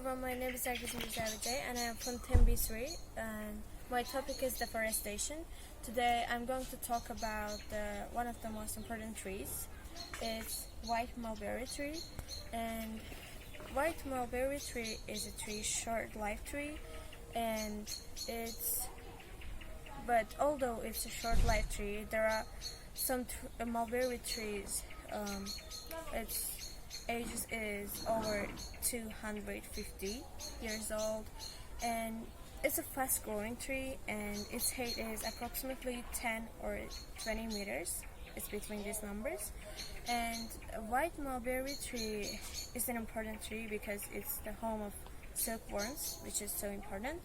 everyone, my name is Nargiz Mirzayeva and I am from Tembi and my topic is deforestation. Today I'm going to talk about one of the most important trees. It's white mulberry tree, and white mulberry tree is a short life tree, and but although it's a short life tree, there are some mulberry trees. Its age is over 250 years old, and it's a fast-growing tree, and its height is approximately 10 or 20 meters. It's between these numbers. And a white mulberry tree is an important tree because it's the home of silkworms, which is so important.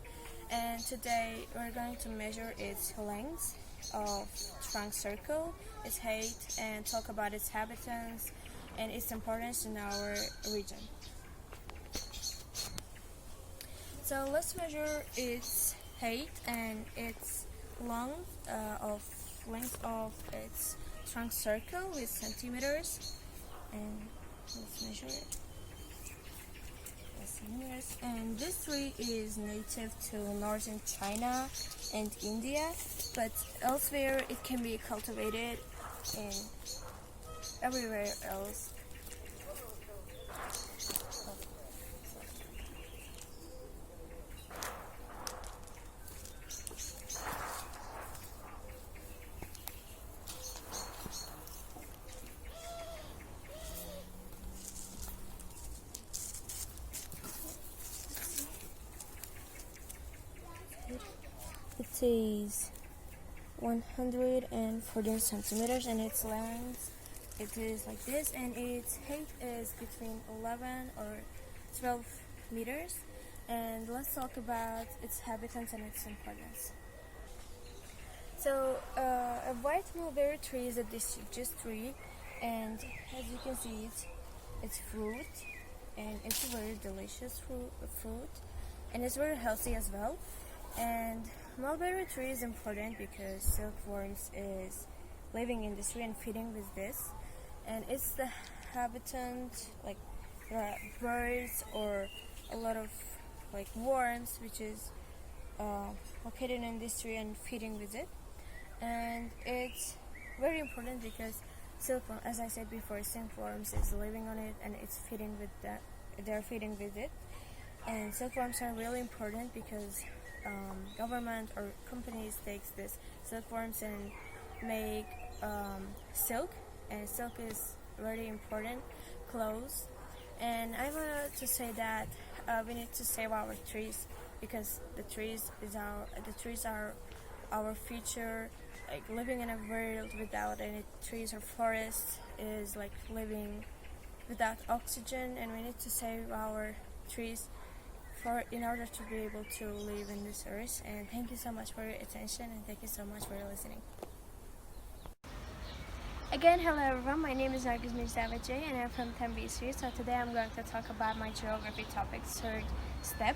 And today we're going to measure its length of trunk circle, its height, and talk about its habitats and its importance in our region. So let's measure its height and its length of its trunk circle with centimeters, and let's measure it. Centimeters. And this tree is native to northern China and India, but elsewhere it can be cultivated in everywhere else. It is 114 centimeters, and its length it is like this, and its height is between 11 or 12 meters. And let's talk about its habitats and its importance. So a white mulberry tree is a deciduous tree, and as you can see it's fruit, and it's a very delicious fruit, and it's very healthy as well. And mulberry tree is important because silkworms is living in this tree and feeding with this, and it's the habitat, like birds or a lot of like worms, which is located in this tree and feeding with it. And it's very important because silkworm, as I said before, silkworms is living on it and it's feeding with that. They're feeding with it, and silkworms are really important because government or companies takes this silkworms and make silk, and silk is very important clothes. And I wanted to say that we need to save our trees because the trees are our future. Like living in a world without any trees or forests is like living without oxygen, and we need to save our trees in order to be able to live in this earth. And thank you so much for your attention, and thank you so much for your listening. Again, hello everyone, my name is Nargiz Mirzayeva and I'm from Tembi. So today I'm going to talk about my geography topic, third step.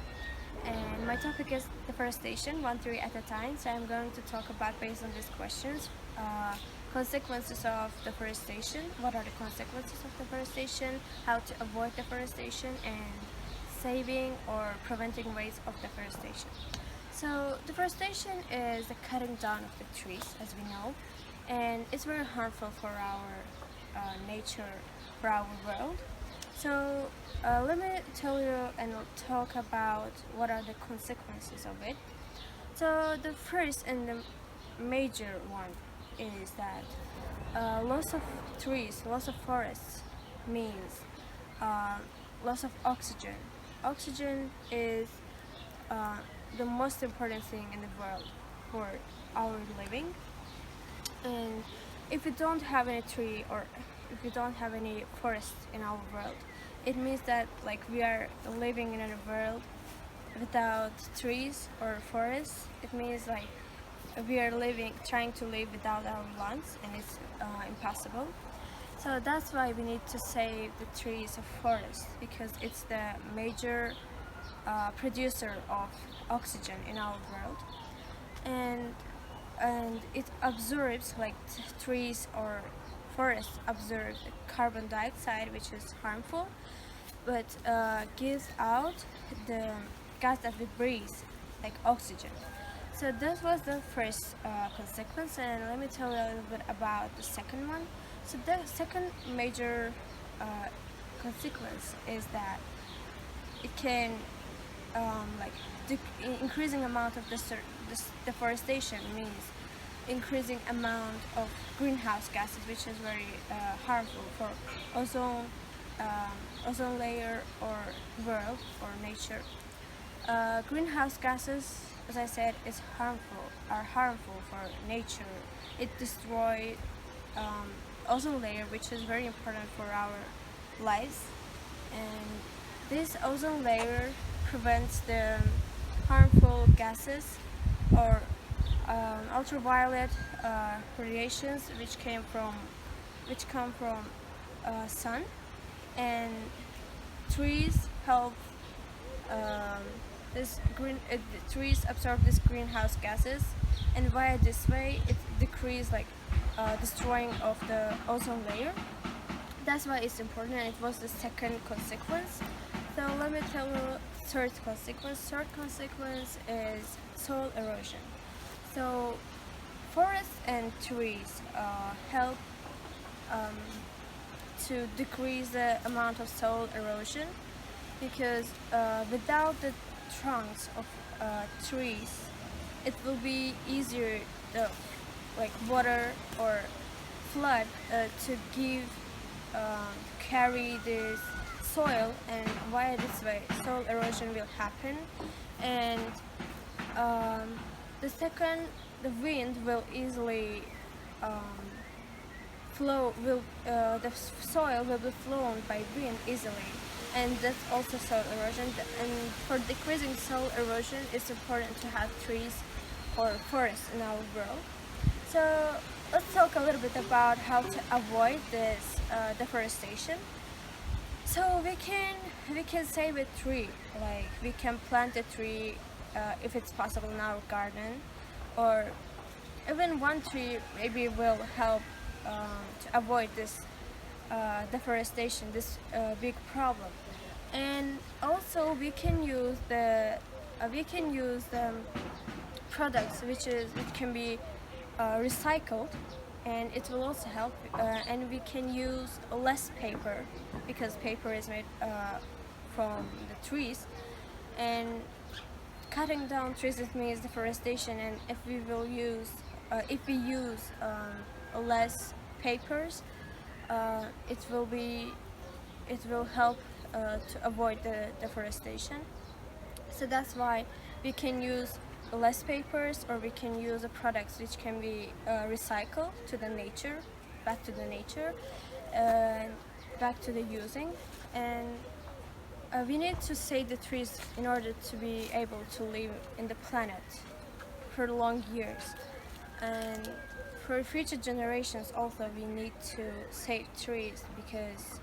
And my topic is deforestation, 1 tree at a time. So I'm going to talk about, based on these questions, consequences of deforestation, what are the consequences of deforestation, how to avoid deforestation, and saving or preventing ways of deforestation. So deforestation is the cutting down of the trees, as we know, and it's very harmful for our nature, for our world. So let me tell you and talk about what are the consequences of it. So the first and the major one is that loss of trees, loss of forests means loss of oxygen. Oxygen is the most important thing in the world for our living. And if we don't have any tree, or if we don't have any forest in our world, it means that like we are living in a world without trees or forests. It means like we are trying to live without our lungs, and it's impossible. So that's why we need to save the trees or forests, because it's the major producer of oxygen in our world, and it absorbs, like trees or forests absorb carbon dioxide, which is harmful, but gives out the gas that we breathe, like oxygen. So this was the first consequence, and let me tell you a little bit about the second one. So the second major consequence is that it can increasing amount of deforestation means increasing amount of greenhouse gases, which is very harmful for ozone layer or world or nature. Greenhouse gases, as I said, are harmful for nature. It destroys ozone layer, which is very important for our lives, and this ozone layer prevents the harmful gases or ultraviolet radiations which come from sun, and trees help trees absorb these greenhouse gases, and via this way it decreases destroying of the ozone layer. That's why it's important, and it was the second consequence. So let me tell you third consequence. Third consequence is soil erosion. So forests and trees help to decrease the amount of soil erosion, because without the trunks of trees, it will be easier like water or flood to carry this soil, and via this way soil erosion will happen. And the wind will easily the soil will be flown by wind easily, and that's also soil erosion. And for decreasing soil erosion, it's important to have trees or forests in our world. So let's talk a little bit about how to avoid this deforestation. So we can save a tree, like we can plant a tree if it's possible in our garden, or even one tree maybe will help to avoid this deforestation, this big problem. And also we can use the products which can be recycled, and it will also help. And we can use less paper, because paper is made from the trees, and cutting down trees, it means deforestation. And if we use less papers, it will help to avoid the deforestation. So that's why we can use less papers, or we can use the products which can be recycled to the nature, back to the nature, and back to the using. And we need to save the trees in order to be able to live in the planet for long years. And for future generations also we need to save trees, because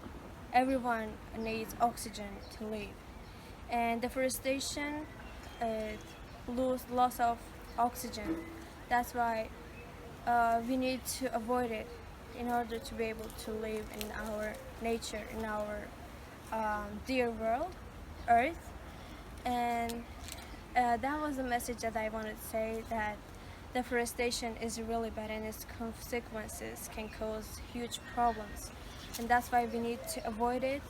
everyone needs oxygen to live. And deforestation loss of oxygen. That's why we need to avoid it in order to be able to live in our nature, in our dear world, Earth. And that was the message that I wanted to say, that deforestation is really bad, and its consequences can cause huge problems. And that's why we need to avoid it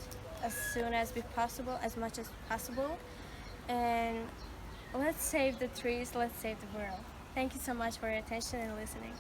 as soon as possible, as much as possible. And let's save the trees, let's save the world. Thank you so much for your attention and listening.